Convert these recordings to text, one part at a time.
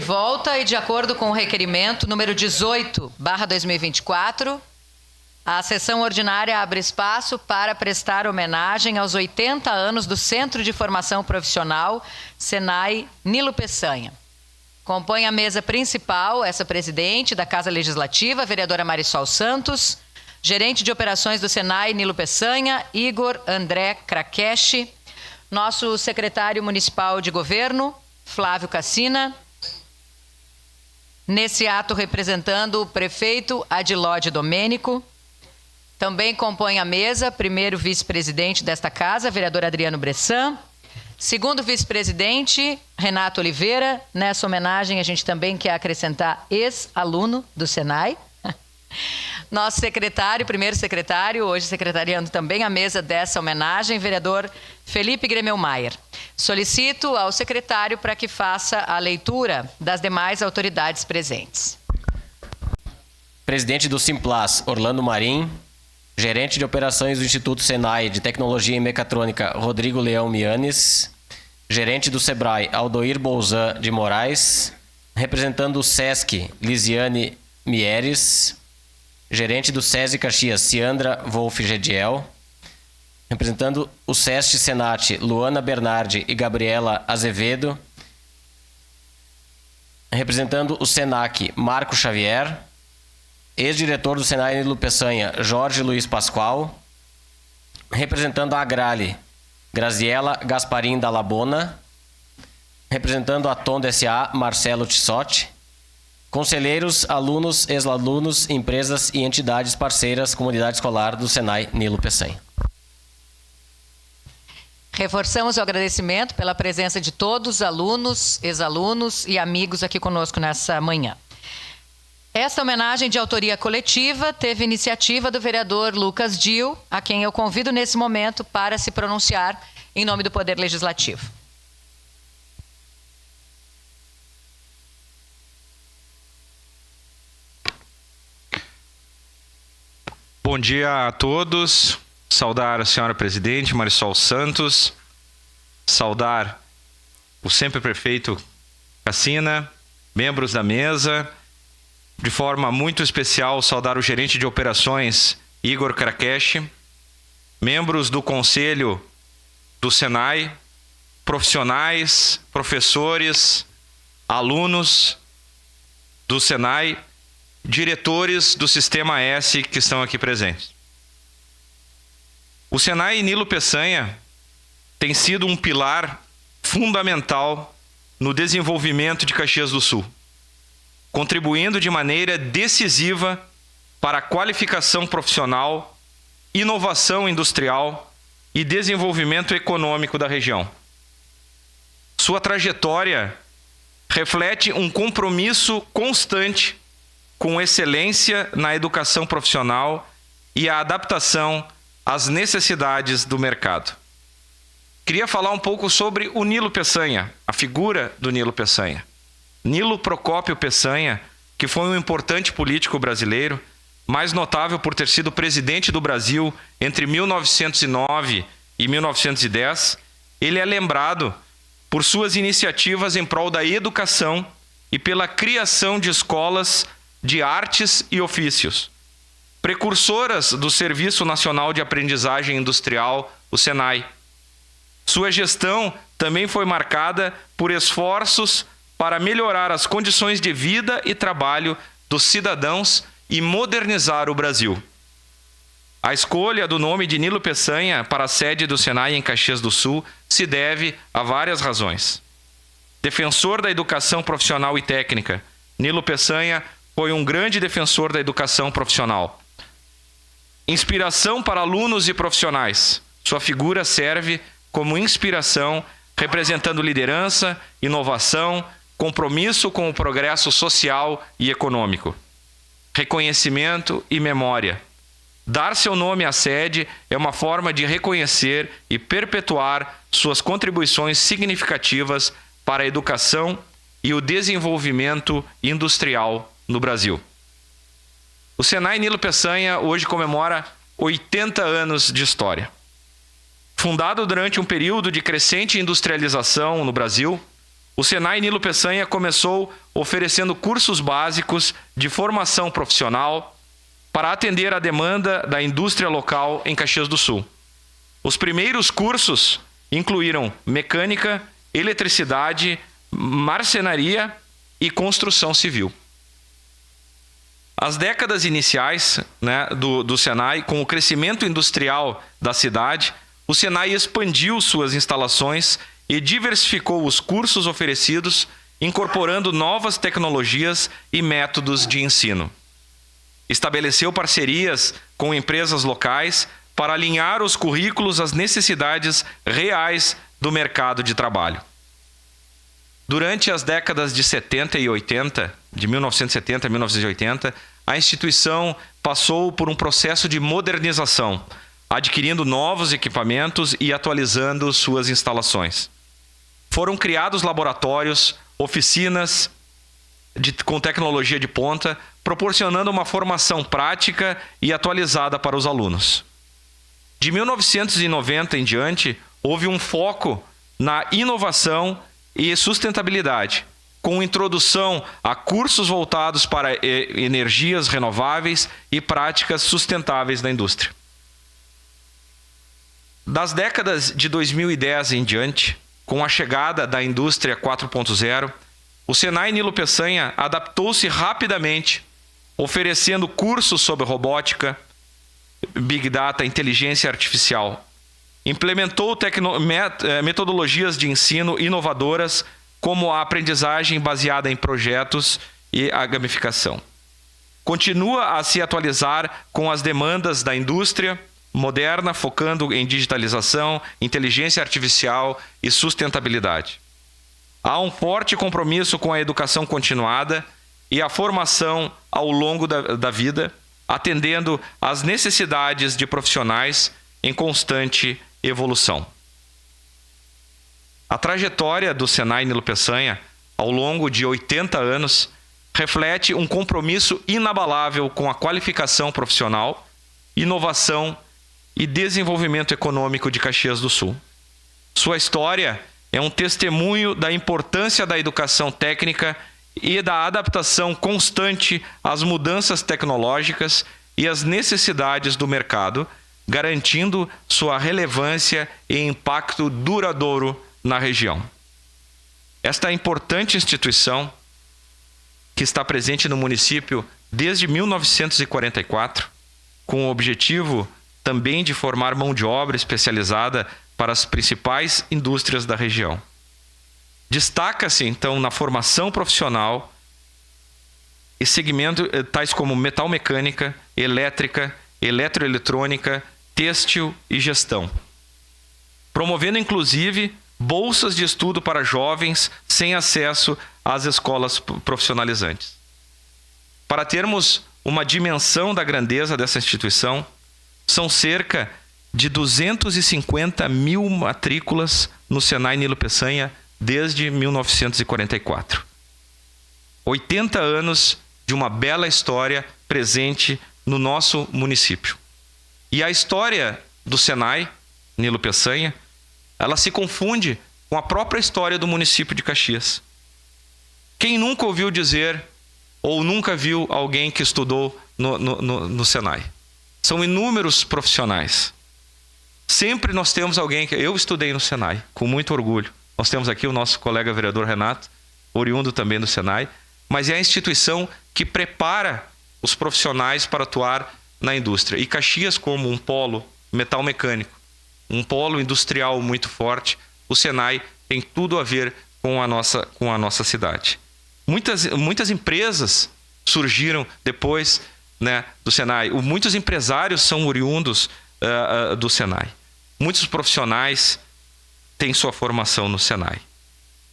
volta e, de acordo com o requerimento número 18/2024, a sessão ordinária abre espaço para prestar homenagem aos 80 anos do Centro de Formação Profissional Senai Nilo Peçanha. Compõe a mesa principal essa presidente da Casa Legislativa, a vereadora Marisol Santos, gerente de operações do Senai Nilo Peçanha, Igor André Krakesh, nosso secretário municipal de governo, Flávio Cassina, nesse ato representando o prefeito Adilode Domênico. Também compõe a mesa, primeiro vice-presidente desta casa, vereador Adriano Bressan. Segundo vice-presidente, Renato Oliveira. Nessa homenagem, a gente também quer acrescentar ex-aluno do Senai. Nosso secretário, primeiro secretário, hoje secretariando também a mesa dessa homenagem, vereador Felipe Gremelmaier. Solicito ao secretário para que faça a leitura das demais autoridades presentes. Presidente do Simplas, Orlando Marim. Gerente de operações do Instituto Senai de Tecnologia e Mecatrônica, Rodrigo Leão Mianes. Gerente do Sebrae, Aldoir Bolzan de Moraes. Representando o SESC, Lisiane Mieres. Gerente do SESI Caxias, Ciandra Wolf Gediel. Representando o SESC Senat, Luana Bernardi e Gabriela Azevedo. Representando o SENAC, Marco Xavier. Ex-diretor do Senai Nilo Peçanha, Jorge Luiz Pascoal. Representando a Agrale, Graziela Gasparim da Labona. Representando a TOND S.A., Marcelo Tissotti. Conselheiros, alunos, ex-alunos, empresas e entidades parceiras, comunidade escolar do Senai Nilo Peçanha. Reforçamos o agradecimento pela presença de todos os alunos, ex-alunos e amigos aqui conosco nessa manhã. Esta homenagem de autoria coletiva teve iniciativa do vereador Lucas Dil, a quem eu convido nesse momento para se pronunciar em nome do Poder Legislativo. Bom dia a todos. Saudar a senhora presidente Marisol Santos, saudar o sempre prefeito Cassina, membros da mesa. De forma muito especial, saudar o gerente de operações, Igor Krakesh, membros do Conselho do Senai, profissionais, professores, alunos do Senai, diretores do Sistema S que estão aqui presentes. O Senai Nilo Peçanha tem sido um pilar fundamental no desenvolvimento de Caxias do Sul, contribuindo de maneira decisiva para a qualificação profissional, inovação industrial e desenvolvimento econômico da região. Sua trajetória reflete um compromisso constante com excelência na educação profissional e a adaptação às necessidades do mercado. Queria falar um pouco sobre o Nilo Peçanha, a figura do Nilo Peçanha. Nilo Procópio Peçanha, que foi um importante político brasileiro, mais notável por ter sido presidente do Brasil entre 1909 e 1910, ele é lembrado por suas iniciativas em prol da educação e pela criação de escolas de artes e ofícios, precursoras do Serviço Nacional de Aprendizagem Industrial, o SENAI. Sua gestão também foi marcada por esforços para melhorar as condições de vida e trabalho dos cidadãos e modernizar o Brasil. A escolha do nome de Nilo Peçanha para a sede do Senai em Caxias do Sul se deve a várias razões. Defensor da educação profissional e técnica, Nilo Peçanha foi um grande defensor da educação profissional. Inspiração para alunos e profissionais. Sua figura serve como inspiração, representando liderança, inovação, compromisso com o progresso social e econômico. Reconhecimento e memória. Dar seu nome à sede é uma forma de reconhecer e perpetuar suas contribuições significativas para a educação e o desenvolvimento industrial no Brasil. O Senai Nilo Peçanha hoje comemora 80 anos de história. Fundado durante um período de crescente industrialização no Brasil, o Senai Nilo Peçanha começou oferecendo cursos básicos de formação profissional para atender a demanda da indústria local em Caxias do Sul. Os primeiros cursos incluíram mecânica, eletricidade, marcenaria e construção civil. As décadas iniciais, do Senai, com o crescimento industrial da cidade, o Senai expandiu suas instalações e diversificou os cursos oferecidos, incorporando novas tecnologias e métodos de ensino. Estabeleceu parcerias com empresas locais para alinhar os currículos às necessidades reais do mercado de trabalho. Durante as décadas de 70 e 80, de 1970 a 1980, a instituição passou por um processo de modernização, adquirindo novos equipamentos e atualizando suas instalações. Foram criados laboratórios, oficinas com tecnologia de ponta, proporcionando uma formação prática e atualizada para os alunos. De 1990 em diante, houve um foco na inovação e sustentabilidade, com introdução a cursos voltados para energias renováveis e práticas sustentáveis da indústria. Das décadas de 2010 em diante, com a chegada da indústria 4.0, o Senai Nilo Peçanha adaptou-se rapidamente, oferecendo cursos sobre robótica, Big Data, inteligência artificial. Implementou metodologias de ensino inovadoras, como a aprendizagem baseada em projetos e a gamificação. Continua a se atualizar com as demandas da indústria moderna, focando em digitalização, inteligência artificial e sustentabilidade. Há um forte compromisso com a educação continuada e a formação ao longo da vida, atendendo às necessidades de profissionais em constante evolução. A trajetória do Senai Nilo Peçanha, ao longo de 80 anos, reflete um compromisso inabalável com a qualificação profissional, inovação e desenvolvimento econômico de Caxias do Sul. Sua história é um testemunho da importância da educação técnica e da adaptação constante às mudanças tecnológicas e às necessidades do mercado, garantindo sua relevância e impacto duradouro na região. Esta importante instituição, que está presente no município desde 1944, com o objetivo também de formar mão de obra especializada para as principais indústrias da região. Destaca-se, então, na formação profissional e segmentos tais como metalmecânica, elétrica, eletroeletrônica, têxtil e gestão. Promovendo, inclusive, bolsas de estudo para jovens sem acesso às escolas profissionalizantes. Para termos uma dimensão da grandeza dessa instituição, são cerca de 250 mil matrículas no Senai Nilo Peçanha desde 1944. 80 anos de uma bela história presente no nosso município. E a história do Senai Nilo Peçanha, ela se confunde com a própria história do município de Caxias. Quem nunca ouviu dizer ou nunca viu alguém que estudou no Senai? São inúmeros profissionais. Sempre nós temos alguém que... Eu estudei no Senai, com muito orgulho. Nós temos aqui o nosso colega vereador Renato, oriundo também do Senai, mas é a instituição que prepara os profissionais para atuar na indústria. E Caxias, como um polo metalmecânico, um polo industrial muito forte, o Senai tem tudo a ver com a nossa cidade. Muitas empresas surgiram depois, do Senai. Muitos empresários são oriundos do Senai. Muitos profissionais têm sua formação no Senai.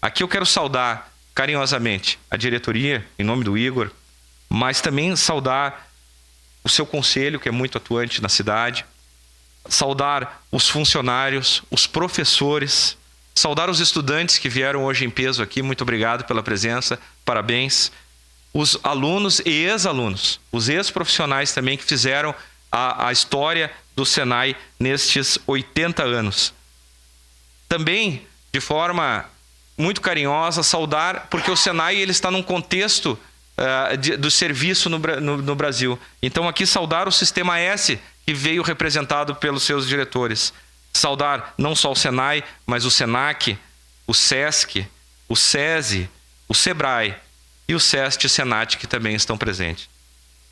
Aqui eu quero saudar carinhosamente a diretoria, em nome do Igor, mas também saudar o seu conselho, que é muito atuante na cidade, saudar os funcionários, os professores, saudar os estudantes que vieram hoje em peso aqui. Muito obrigado pela presença, parabéns. Os alunos e ex-alunos, os ex-profissionais também que fizeram a história do Senai nestes 80 anos. Também, de forma muito carinhosa, saudar, porque o Senai ele está num contexto do serviço no Brasil. Então, aqui saudar o Sistema S, que veio representado pelos seus diretores. Saudar não só o Senai, mas o Senac, o Sesc, o SESI, o Sebrae e o SEST e Senat, que também estão presentes.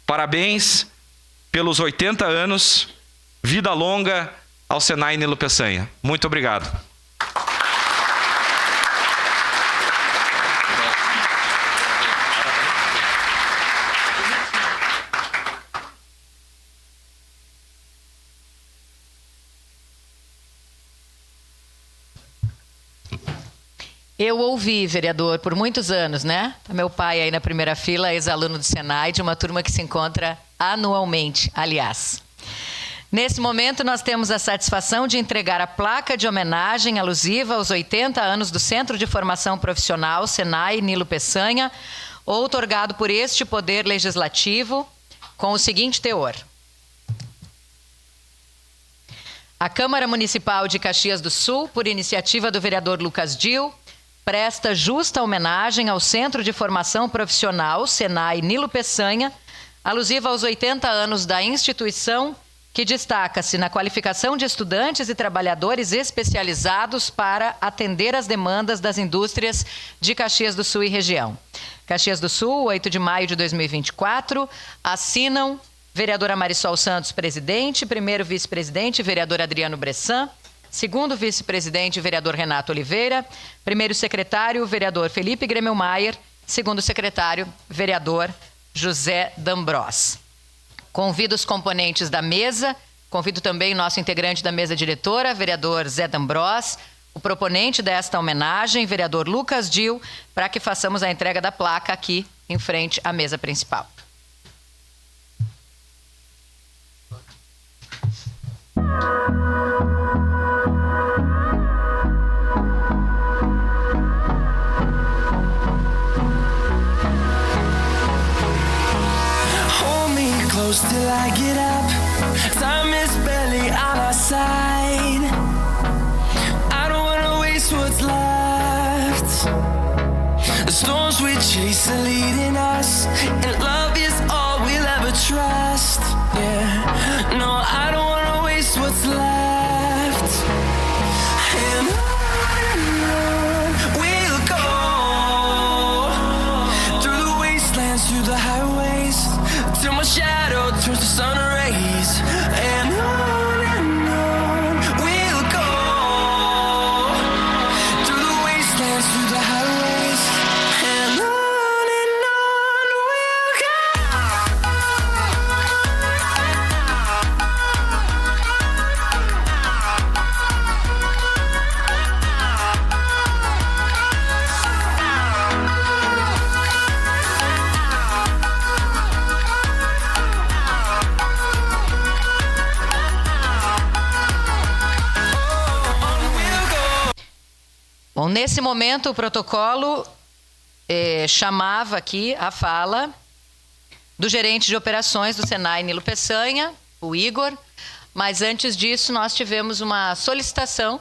Parabéns pelos 80 anos, vida longa ao Senai Nilo Peçanha. Muito obrigado. Eu ouvi, vereador, por muitos anos, né? Meu pai aí na primeira fila, ex-aluno do Senai, de uma turma que se encontra anualmente, aliás. Nesse momento, nós temos a satisfação de entregar a placa de homenagem alusiva aos 80 anos do Centro de Formação Profissional Senai Nilo Peçanha, outorgado por este Poder Legislativo, com o seguinte teor. A Câmara Municipal de Caxias do Sul, por iniciativa do vereador Lucas Dil, presta justa homenagem ao Centro de Formação Profissional Senai Nilo Peçanha, alusiva aos 80 anos da instituição, que destaca-se na qualificação de estudantes e trabalhadores especializados para atender às demandas das indústrias de Caxias do Sul e região. Caxias do Sul, 8 de maio de 2024, assinam vereadora Marisol Santos, presidente, primeiro vice-presidente, vereador Adriano Bressan, segundo vice-presidente, vereador Renato Oliveira, primeiro secretário, vereador Felipe Gremmelmaier, segundo secretário, vereador José D'Ambros. Convido os componentes da mesa, convido também o nosso integrante da mesa diretora, vereador Zé D'Ambros, o proponente desta homenagem, vereador Lucas Dil, para que façamos a entrega da placa aqui em frente à mesa principal. Till I get up, time is barely on our side. I don't wanna waste what's left. The storms we chase are leading us, and love is all we'll ever trust. Yeah, no, I don't wanna waste what's left. And on we'll go, through the wastelands, through the highways, till my shadow turns to sun rays. And on we'll go, through the wastelands, through the highways. And on we'll go. Bom, nesse momento o protocolo chamava aqui a fala do gerente de operações do Senai Nilo Peçanha, o Igor, mas antes disso nós tivemos uma solicitação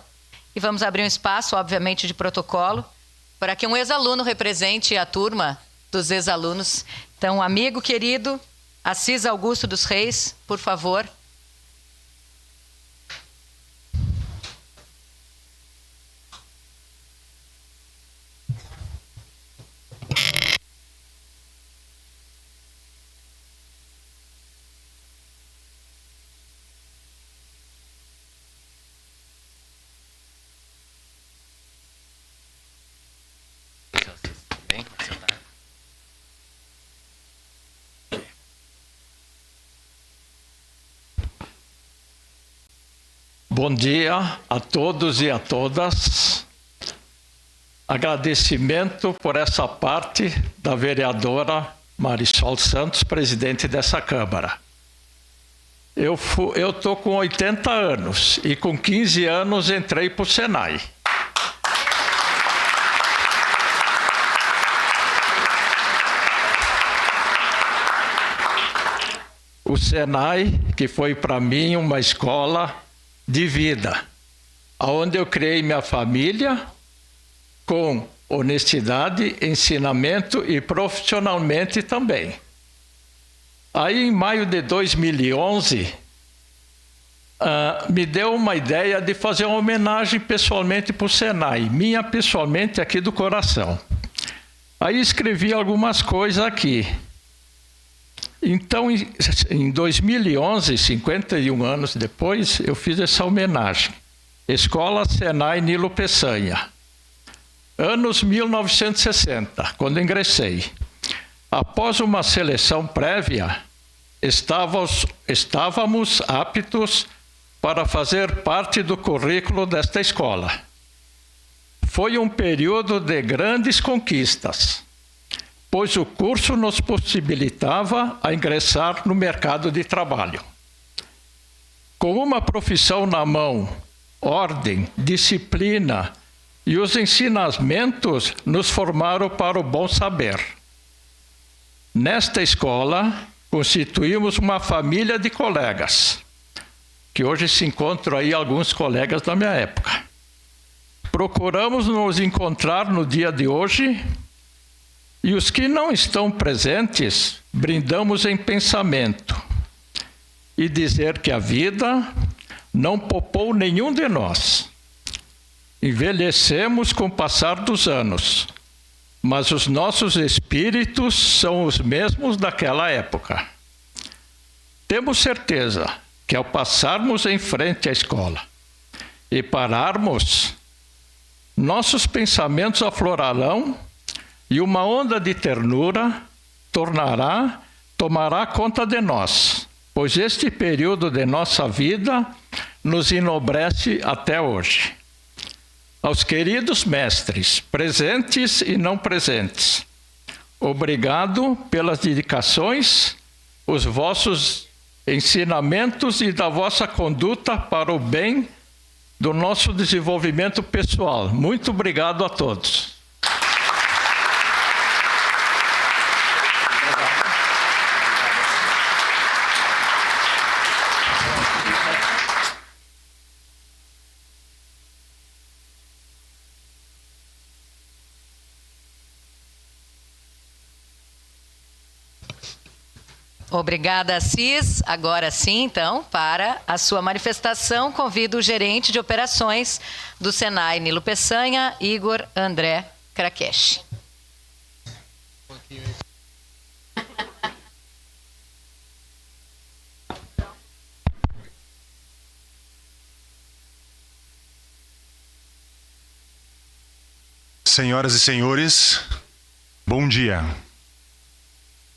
e vamos abrir um espaço, obviamente, de protocolo, para que um ex-aluno represente a turma dos ex-alunos. Então, amigo querido, Assis Augusto dos Reis, por favor. Bom dia a todos e a todas. Agradecimento por essa parte da vereadora Marisol Santos, presidente dessa Câmara. Eu estou com 80 anos e com 15 anos entrei para o Senai. O Senai, que foi para mim uma escola de vida, onde eu criei minha família com honestidade, ensinamento e profissionalmente também. Aí, em maio de 2011, me deu uma ideia de fazer uma homenagem pessoalmente para o Senai, minha pessoalmente aqui do coração. Aí escrevi algumas coisas aqui. Então, em 2011, 51 anos depois, eu fiz essa homenagem. Escola Senai Nilo Peçanha. Anos 1960, quando ingressei. Após uma seleção prévia, estávamos aptos para fazer parte do currículo desta escola. Foi um período de grandes conquistas, pois o curso nos possibilitava a ingressar no mercado de trabalho. Com uma profissão na mão, ordem, disciplina e os ensinamentos nos formaram para o bom saber. Nesta escola, constituímos uma família de colegas, que hoje se encontram aí alguns colegas da minha época. Procuramos nos encontrar no dia de hoje e os que não estão presentes, brindamos em pensamento e dizer que a vida não poupou nenhum de nós. Envelhecemos com o passar dos anos, mas os nossos espíritos são os mesmos daquela época. Temos certeza que ao passarmos em frente à escola e pararmos, nossos pensamentos aflorarão e uma onda de ternura tomará conta de nós, pois este período de nossa vida nos enobrece até hoje. Aos queridos mestres, presentes e não presentes, obrigado pelas dedicações, os vossos ensinamentos e da vossa conduta para o bem do nosso desenvolvimento pessoal. Muito obrigado a todos. Obrigada, Assis. Agora sim, então, para a sua manifestação, convido o gerente de operações do Senai Nilo Peçanha, Igor André Krakesh. Senhoras e senhores, bom dia.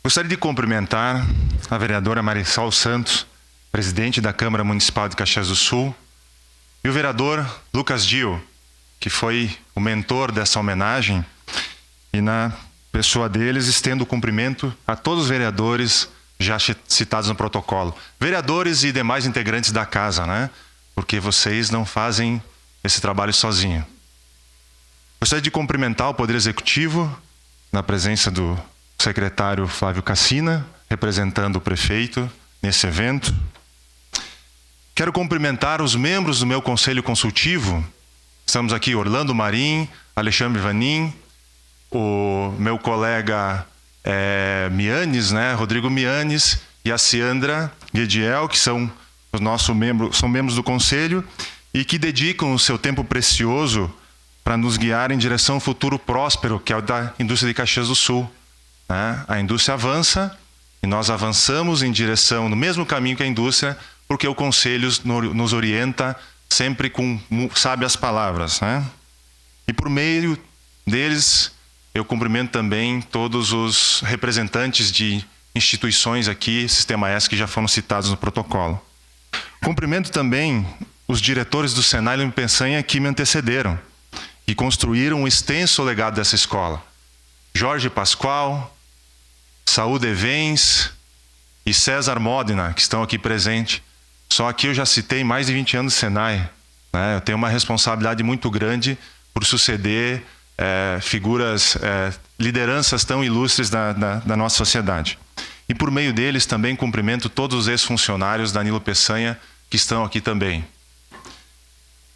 Gostaria de cumprimentar a vereadora Marisol Santos, presidente da Câmara Municipal de Caxias do Sul, e o vereador Lucas Dio, que foi o mentor dessa homenagem, e na pessoa deles estendo o cumprimento a todos os vereadores já citados no protocolo. Vereadores e demais integrantes da casa, né? Porque vocês não fazem esse trabalho sozinho. Gostaria de cumprimentar o Poder Executivo, na presença do secretário Flávio Cassina, representando o prefeito nesse evento. Quero cumprimentar os membros do meu conselho consultivo. Estamos aqui Orlando Marim, Alexandre Vanin, o meu colega Mianes, né, Rodrigo Mianes, e a Ciandra Guediel, que são membros do conselho e que dedicam o seu tempo precioso para nos guiar em direção ao futuro próspero, que é o da indústria de Caxias do Sul. A indústria avança e nós avançamos em direção no mesmo caminho que a indústria, porque o Conselho nos orienta sempre com sábias palavras, né? E por meio deles, eu cumprimento também todos os representantes de instituições aqui, Sistema S, que já foram citados no protocolo. Cumprimento também os diretores do Senai Nilo Peçanha que me antecederam e construíram um extenso legado dessa escola. Jorge Pascoal, Saúde Evens e César Modena, que estão aqui presentes. Só aqui eu já citei mais de 20 anos de Senai, né? Eu tenho uma responsabilidade muito grande por suceder figuras, lideranças tão ilustres da nossa sociedade. E por meio deles também cumprimento todos os ex-funcionários da Nilo Peçanha que estão aqui também.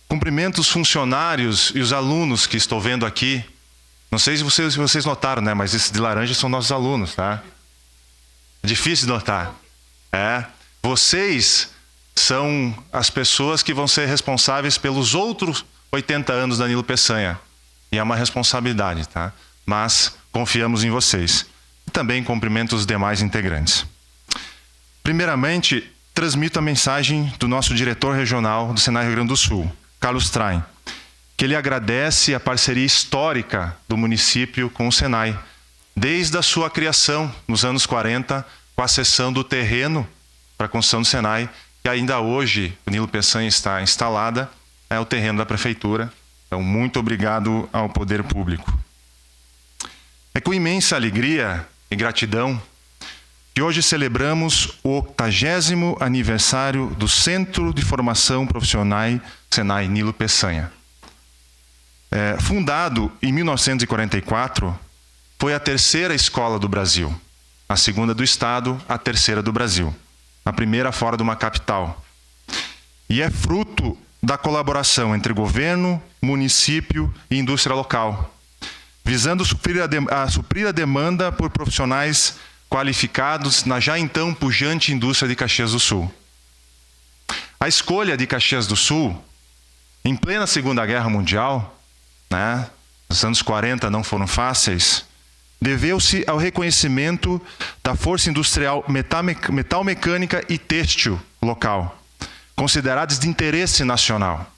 Cumprimento os funcionários e os alunos que estou vendo aqui Não sei se vocês notaram, né? Mas esses de laranja são nossos alunos, tá? É difícil de notar. Vocês são as pessoas que vão ser responsáveis pelos outros 80 anos da Nilo Peçanha. E é uma responsabilidade, tá? Mas confiamos em vocês. E também cumprimento os demais integrantes. Primeiramente, transmito a mensagem do nosso diretor regional do Senai Rio Grande do Sul, Carlos Traem, que ele agradece a parceria histórica do município com o Senai, desde a sua criação, nos anos 40, com a cessão do terreno para a construção do Senai, que ainda hoje o Nilo Peçanha está instalada, é o terreno da prefeitura. Então, muito obrigado ao poder público. É com imensa alegria e gratidão que hoje celebramos o 80º aniversário do Centro de Formação Profissional Senai Nilo Peçanha. Fundado em 1944, foi a terceira escola do Brasil, a segunda do estado, a terceira do Brasil, a primeira fora de uma capital. E é fruto da colaboração entre governo, município e indústria local, visando suprir a demanda por profissionais qualificados na já então pujante indústria de Caxias do Sul. A escolha de Caxias do Sul, em plena Segunda Guerra Mundial, né, os anos 40 não foram fáceis, deveu-se ao reconhecimento da força industrial metalmecânica e têxtil local, consideradas de interesse nacional.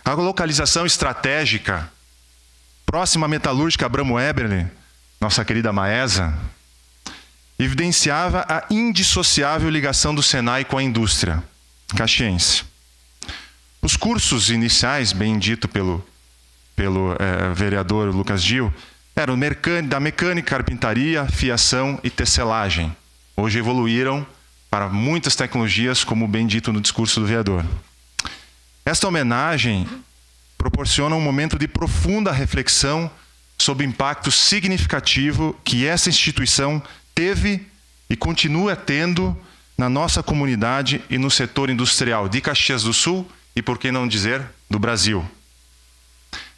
A localização estratégica, próxima à metalúrgica Abramo Eberle, nossa querida Maesa, evidenciava a indissociável ligação do Senai com a indústria caxiense. Os cursos iniciais, bem dito pelo vereador Lucas Gil, eram da mecânica, carpintaria, fiação e tecelagem. Hoje evoluíram para muitas tecnologias, como bem dito no discurso do vereador. Esta homenagem proporciona um momento de profunda reflexão sobre o impacto significativo que essa instituição teve e continua tendo na nossa comunidade e no setor industrial de Caxias do Sul e, por que não dizer, do Brasil.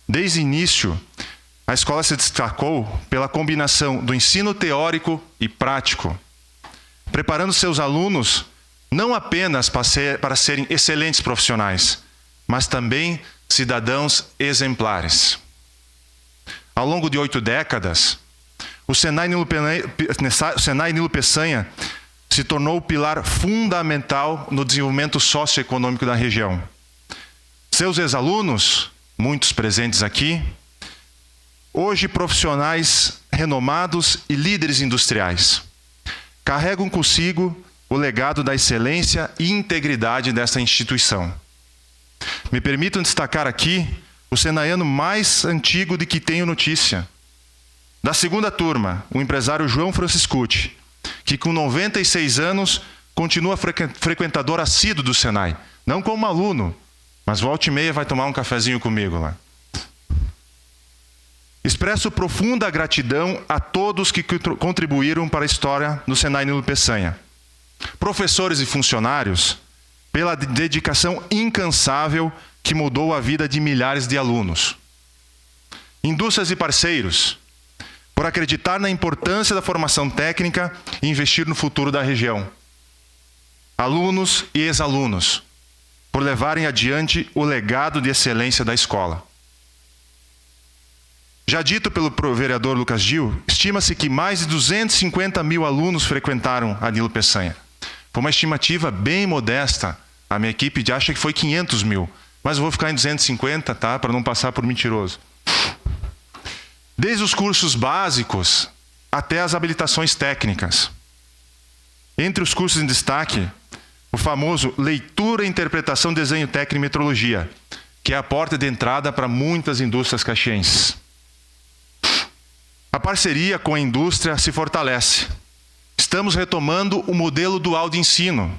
Desde o início, a escola se destacou pela combinação do ensino teórico e prático, preparando seus alunos não apenas para serem excelentes profissionais, mas também cidadãos exemplares. Ao longo de 8 décadas, o Senai Nilo Peçanha se tornou o pilar fundamental no desenvolvimento socioeconômico da região. Seus ex-alunos, muitos presentes aqui, hoje profissionais renomados e líderes industriais, carregam consigo o legado da excelência e integridade desta instituição. Me permitam destacar aqui o senaiano mais antigo de que tenho notícia. Da segunda turma, o empresário João Franciscucci, que com 96 anos continua frequentador assíduo do Senai. Não como aluno, mas volta e meia vai tomar um cafezinho comigo lá. Expresso profunda gratidão a todos que contribuíram para a história do Senai Nilo Peçanha. Professores e funcionários, pela dedicação incansável que mudou a vida de milhares de alunos. Indústrias e parceiros, por acreditar na importância da formação técnica e investir no futuro da região. Alunos e ex-alunos, por levarem adiante o legado de excelência da escola. Já dito pelo vereador Lucas Gil, estima-se que mais de 250 mil alunos frequentaram a Nilo Peçanha. Foi uma estimativa bem modesta. A minha equipe acha que foi 500 mil. Mas eu vou ficar em 250, tá? Para não passar por mentiroso. Desde os cursos básicos até as habilitações técnicas. Entre os cursos em destaque, o famoso Leitura, Interpretação, Desenho Técnico e Metrologia, que é a porta de entrada para muitas indústrias caxienses. A parceria com a indústria se fortalece. Estamos retomando o modelo dual de ensino,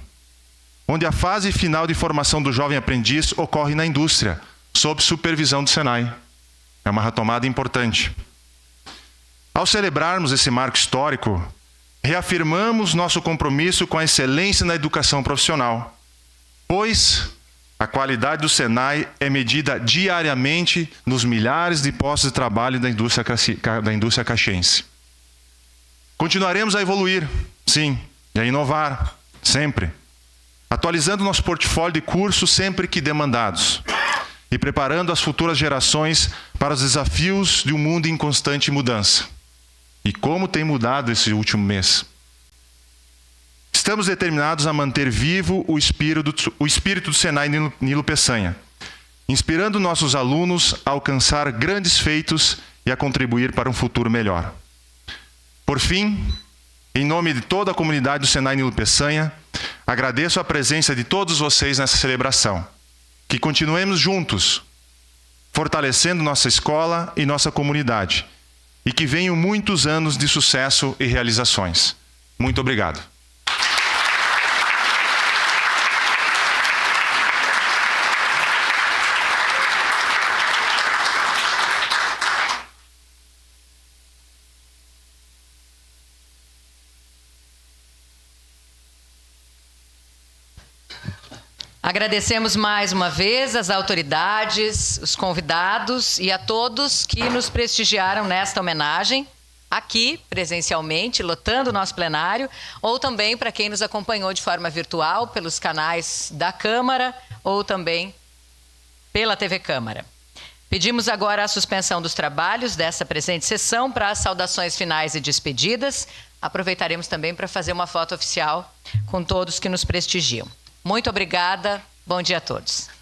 onde a fase final de formação do jovem aprendiz ocorre na indústria, sob supervisão do Senai. É uma retomada importante. Ao celebrarmos esse marco histórico, reafirmamos nosso compromisso com a excelência na educação profissional, pois A qualidade do Senai é medida diariamente nos milhares de postos de trabalho da indústria caxiense. Continuaremos a evoluir, sim, e a inovar, sempre. Atualizando nosso portfólio de cursos sempre que demandados. E preparando as futuras gerações para os desafios de um mundo em constante mudança. E como tem mudado esse último mês. Estamos determinados a manter vivo o espírito do Senai Nilo Peçanha, inspirando nossos alunos a alcançar grandes feitos e a contribuir para um futuro melhor. Por fim, em nome de toda a comunidade do Senai Nilo Peçanha, agradeço a presença de todos vocês nessa celebração. Que continuemos juntos, fortalecendo nossa escola e nossa comunidade, e que venham muitos anos de sucesso e realizações. Muito obrigado. Agradecemos mais uma vez as autoridades, os convidados e a todos que nos prestigiaram nesta homenagem, aqui presencialmente, lotando o nosso plenário, ou também para quem nos acompanhou de forma virtual pelos canais da Câmara ou também pela TV Câmara. Pedimos agora a suspensão dos trabalhos dessa presente sessão para as saudações finais e despedidas. Aproveitaremos também para fazer uma foto oficial com todos que nos prestigiam. Muito obrigada. Bom dia a todos.